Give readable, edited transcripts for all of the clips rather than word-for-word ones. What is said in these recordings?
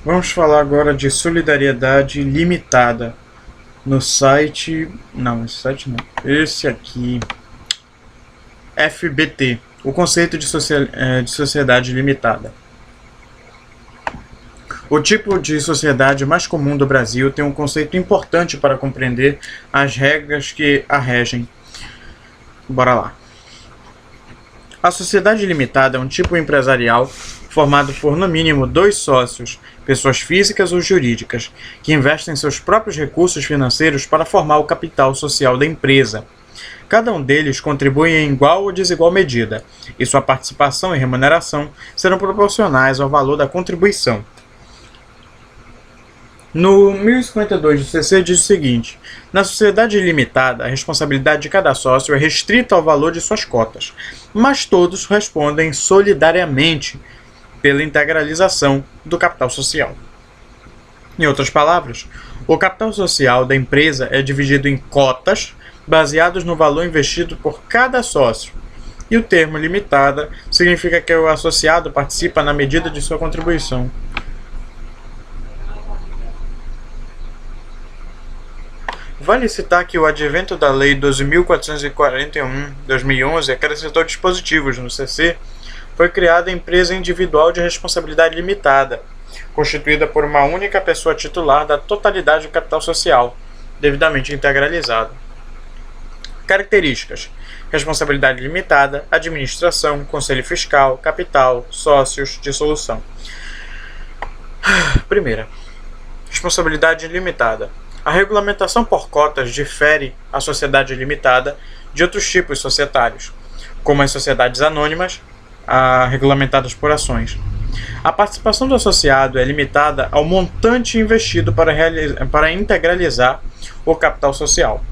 Vamos falar agora de solidariedade limitada no site. Não, esse site não. Esse aqui. FBT. O conceito de sociedade limitada. O tipo de sociedade mais comum do Brasil tem um conceito importante para compreender as regras que a regem. Bora lá. A sociedade limitada é um tipo empresarial formado por no mínimo 2 sócios, pessoas físicas ou jurídicas, que investem seus próprios recursos financeiros para formar o capital social da empresa. Cada um deles contribui em igual ou desigual medida, e sua participação e remuneração serão proporcionais ao valor da contribuição. No 1052 do CC diz o seguinte: na sociedade limitada, a responsabilidade de cada sócio é restrita ao valor de suas cotas, mas todos respondem solidariamente pela integralização do capital social. Em outras palavras, o capital social da empresa é dividido em cotas baseados no valor investido por cada sócio, e o termo limitada significa que o associado participa na medida de sua contribuição. Vale citar que o advento da Lei 12.441/2011 acrescentou dispositivos no CC. Foi criada a empresa individual de responsabilidade limitada, constituída por uma única pessoa titular da totalidade do capital social, devidamente integralizado. Características: responsabilidade limitada, administração, conselho fiscal, capital, sócios, dissolução. Primeira, responsabilidade limitada. A regulamentação por cotas difere a sociedade limitada de outros tipos societários, como as sociedades anônimas, regulamentadas por ações. A participação do associado é limitada ao montante investido para integralizar o capital social.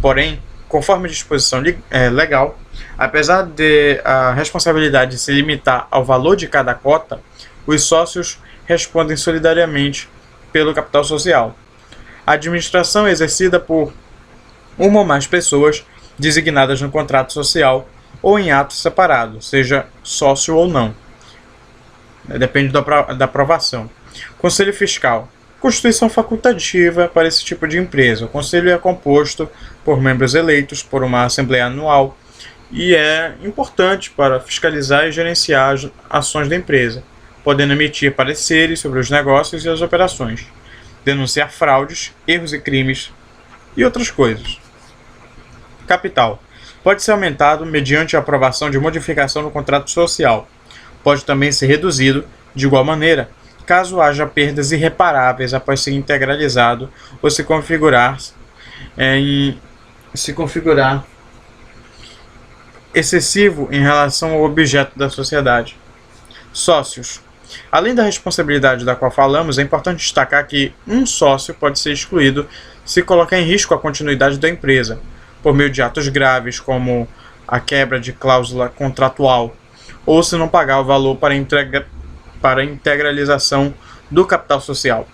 Porém, conforme disposição legal, apesar de a responsabilidade se limitar ao valor de cada cota, os sócios respondem solidariamente pelo capital social. A administração é exercida por uma ou mais pessoas designadas no contrato social ou em ato separado, seja sócio ou não. Depende da aprovação. Conselho fiscal. Constituição facultativa para esse tipo de empresa. O conselho é composto por membros eleitos por uma assembleia anual e é importante para fiscalizar e gerenciar as ações da empresa, podendo emitir pareceres sobre os negócios e as operações, denunciar fraudes, erros e crimes e outras coisas. Capital. Pode ser aumentado mediante a aprovação de modificação no contrato social. Pode também ser reduzido de igual maneira, caso haja perdas irreparáveis após ser integralizado ou se configurar excessivo em relação ao objeto da sociedade. Sócios. Além da responsabilidade da qual falamos, é importante destacar que um sócio pode ser excluído se colocar em risco a continuidade da empresa, por meio de atos graves, como a quebra de cláusula contratual, ou se não pagar o valor para integralização do capital social.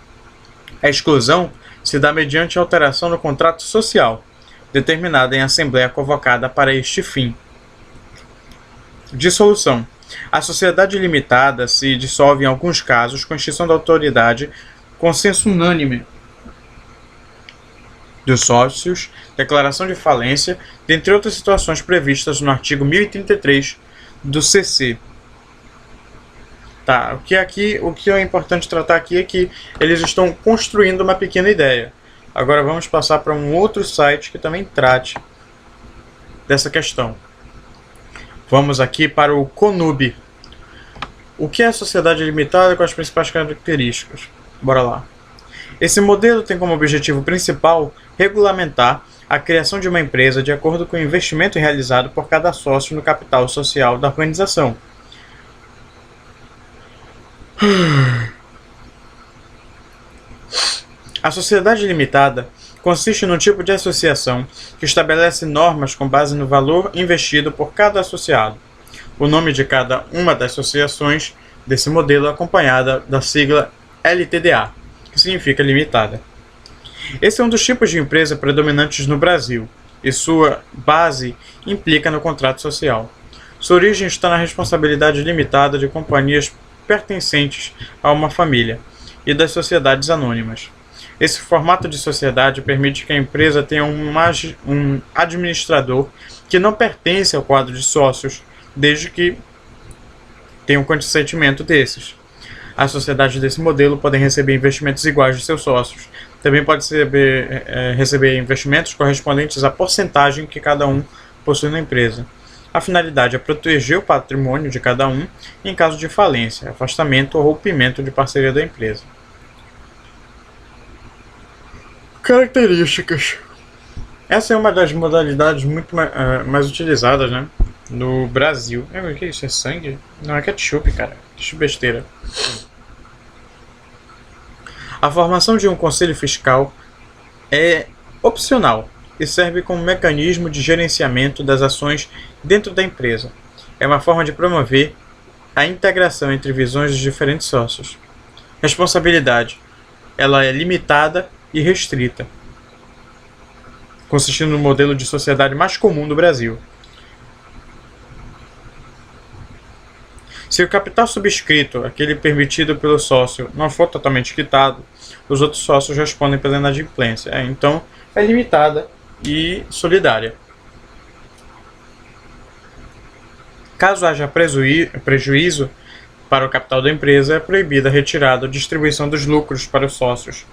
A exclusão se dá mediante alteração no contrato social, determinada em assembleia convocada para este fim. Dissolução. A sociedade limitada se dissolve em alguns casos com extinção da autoridade, consenso unânime dos sócios, declaração de falência, dentre outras situações previstas no artigo 1033 do CC. Tá, o que é importante tratar aqui é que eles estão construindo uma pequena ideia. Agora vamos passar para um outro site que também trate dessa questão. Vamos aqui para o Conub. O que é a sociedade limitada com as principais características? Bora lá. Esse modelo tem como objetivo principal regulamentar a criação de uma empresa de acordo com o investimento realizado por cada sócio no capital social da organização. A sociedade limitada consiste num tipo de associação que estabelece normas com base no valor investido por cada associado. O nome de cada uma das associações desse modelo é acompanhada da sigla LTDA, que significa limitada. Esse é um dos tipos de empresa predominantes no Brasil, e sua base implica no contrato social. Sua origem está na responsabilidade limitada de companhias pertencentes a uma família, e das sociedades anônimas. Esse formato de sociedade permite que a empresa tenha um administrador que não pertence ao quadro de sócios, desde que tenha o consentimento desses. As sociedades desse modelo podem receber investimentos iguais de seus sócios. Também pode receber investimentos correspondentes à porcentagem que cada um possui na empresa. A finalidade é proteger o patrimônio de cada um em caso de falência, afastamento ou rompimento de parceria da empresa. Características. Essa é uma das modalidades muito mais utilizadas, né, no Brasil. O que é isso? É sangue? Não, é ketchup, cara. Que besteira. A formação de um conselho fiscal é opcional e serve como mecanismo de gerenciamento das ações dentro da empresa. É uma forma de promover a integração entre visões dos diferentes sócios. Responsabilidade. Ela é limitada e restrita, consistindo no modelo de sociedade mais comum do Brasil. Se o capital subscrito, aquele permitido pelo sócio, não for totalmente quitado, os outros sócios respondem pela inadimplência. Então, é limitada e solidária. Caso haja prejuízo para o capital da empresa, é proibida a retirada ou distribuição dos lucros para os sócios.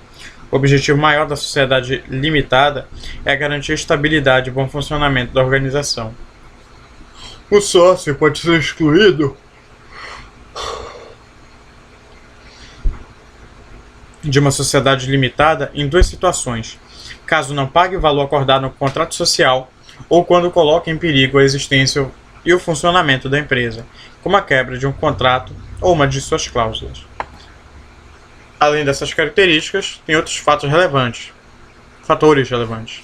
O objetivo maior da sociedade limitada é garantir a estabilidade e bom funcionamento da organização. O sócio pode ser excluído de uma sociedade limitada em duas situações: caso não pague o valor acordado no contrato social ou quando coloque em perigo a existência e o funcionamento da empresa, como a quebra de um contrato ou uma de suas cláusulas. Além dessas características, tem outros fatores relevantes.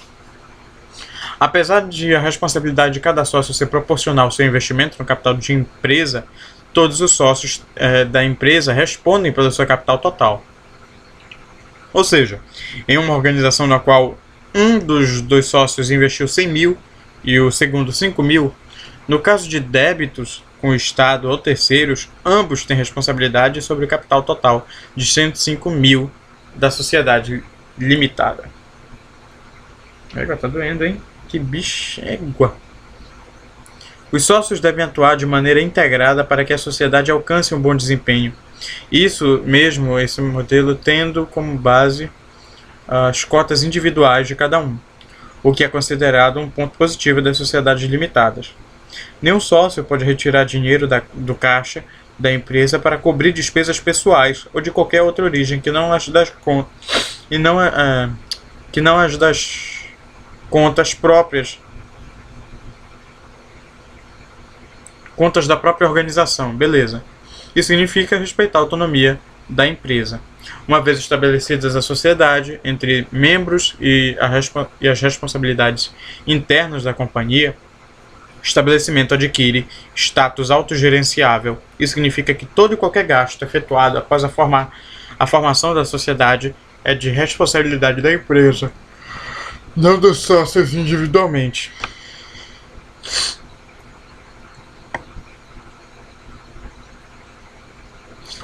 Apesar de a responsabilidade de cada sócio ser proporcional ao seu investimento no capital de empresa, todos os sócios da empresa respondem pelo seu capital total. Ou seja, em uma organização na qual um dos dois sócios investiu 100 mil e o segundo 5 mil, no caso de débitos com o Estado ou terceiros, ambos têm responsabilidade sobre o capital total de 105 mil da sociedade limitada. Tá doendo, hein? Que bichégua! Os sócios devem atuar de maneira integrada para que a sociedade alcance um bom desempenho. Isso mesmo, esse modelo tendo como base as cotas individuais de cada um, o que é considerado um ponto positivo das sociedades limitadas. Nenhum sócio pode retirar dinheiro do caixa da empresa para cobrir despesas pessoais ou de qualquer outra origem que não as das contas próprias, contas da própria organização, beleza. Isso significa respeitar a autonomia da empresa. Uma vez estabelecidas a sociedade entre membros e as responsabilidades internas da companhia, o estabelecimento adquire status autogerenciável. Isso significa que todo e qualquer gasto efetuado após a formação da sociedade é de responsabilidade da empresa, não dos sócios individualmente.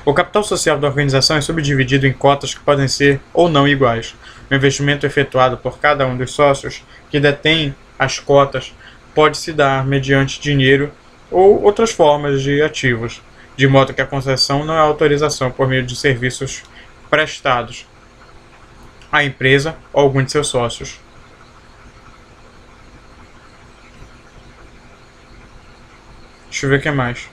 O capital social da organização é subdividido em cotas que podem ser ou não iguais. O investimento efetuado por cada um dos sócios que detém as cotas pode se dar mediante dinheiro ou outras formas de ativos, de modo que a concessão não é autorização por meio de serviços prestados à empresa ou algum de seus sócios. Deixa eu ver o que mais.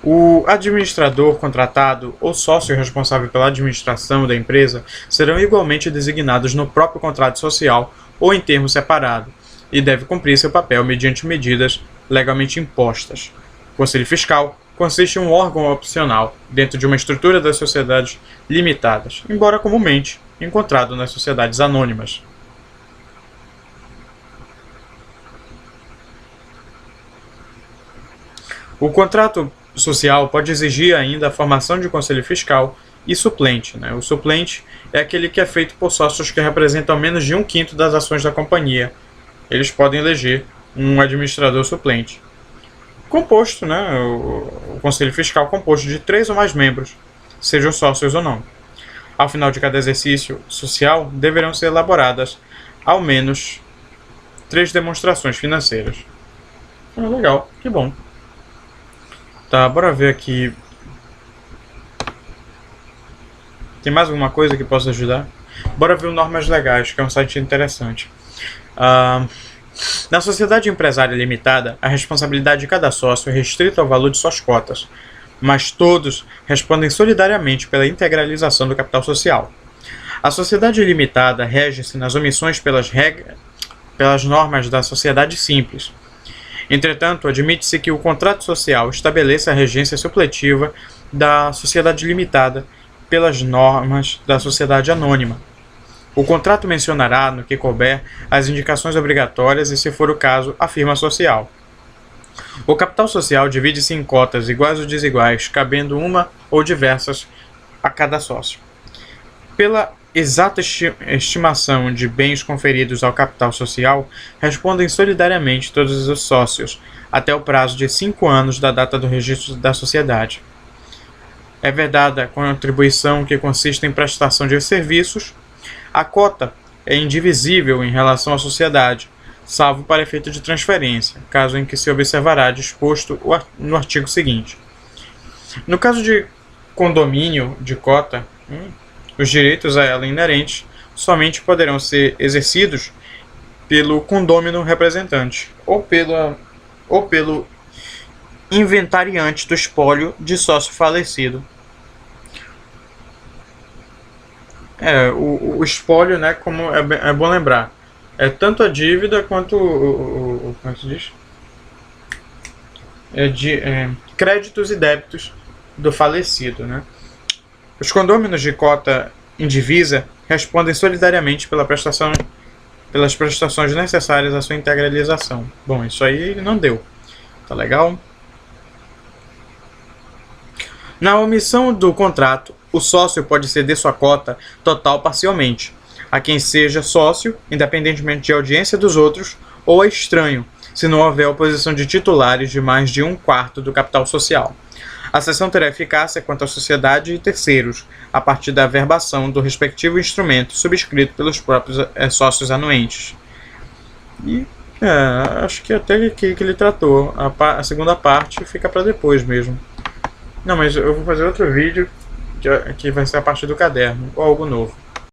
O administrador contratado ou sócio responsável pela administração da empresa serão igualmente designados no próprio contrato social ou em termo separado, e deve cumprir seu papel mediante medidas legalmente impostas. O Conselho Fiscal consiste em um órgão opcional dentro de uma estrutura das sociedades limitadas, embora comumente encontrado nas sociedades anônimas. O contrato social pode exigir ainda a formação de conselho fiscal e suplente. O suplente é aquele que é feito por sócios que representam menos de 1/5 das ações da companhia. Eles podem eleger um administrador suplente. composto, né, o Conselho Fiscal composto de 3 ou mais membros, sejam sócios ou não. Ao final de cada exercício social, deverão ser elaboradas ao menos 3 demonstrações financeiras. Legal, que bom. Tá, bora ver aqui. Tem mais alguma coisa que possa ajudar? Bora ver o Normas Legais, que é um site interessante. Na sociedade empresária limitada, a responsabilidade de cada sócio é restrita ao valor de suas cotas, mas todos respondem solidariamente pela integralização do capital social. A sociedade limitada rege-se nas omissões pelas normas da sociedade simples. Entretanto, admite-se que o contrato social estabeleça a regência supletiva da sociedade limitada pelas normas da sociedade anônima. O contrato mencionará, no que couber, as indicações obrigatórias e, se for o caso, a firma social. O capital social divide-se em cotas iguais ou desiguais, cabendo uma ou diversas a cada sócio. Pela exata estimação de bens conferidos ao capital social, respondem solidariamente todos os sócios, até o prazo de 5 anos da data do registro da sociedade. É vedada a contribuição que consiste em prestação de serviços. A cota é indivisível em relação à sociedade, salvo para efeito de transferência, caso em que se observará disposto no artigo seguinte. No caso de condomínio de cota, os direitos a ela inerentes somente poderão ser exercidos pelo condômino representante ou pelo inventariante do espólio de sócio falecido. O espólio, né, como é bom lembrar, é tanto a dívida quanto como se diz? Créditos e débitos do falecido, né? Os condôminos de cota indivisa respondem solidariamente pelas prestações necessárias à sua integralização. Bom, isso aí não deu. Tá legal? Na omissão do contrato, o sócio pode ceder sua cota total parcialmente a quem seja sócio, independentemente de audiência dos outros, ou a estranho, se não houver oposição de titulares de mais de 1/4 do capital social. A cessão terá eficácia quanto à sociedade e terceiros, a partir da averbação do respectivo instrumento subscrito pelos próprios sócios anuentes. E acho que até que ele tratou. A segunda parte fica para depois mesmo. Não, mas eu vou fazer outro vídeo que vai ser a parte do caderno, ou algo novo.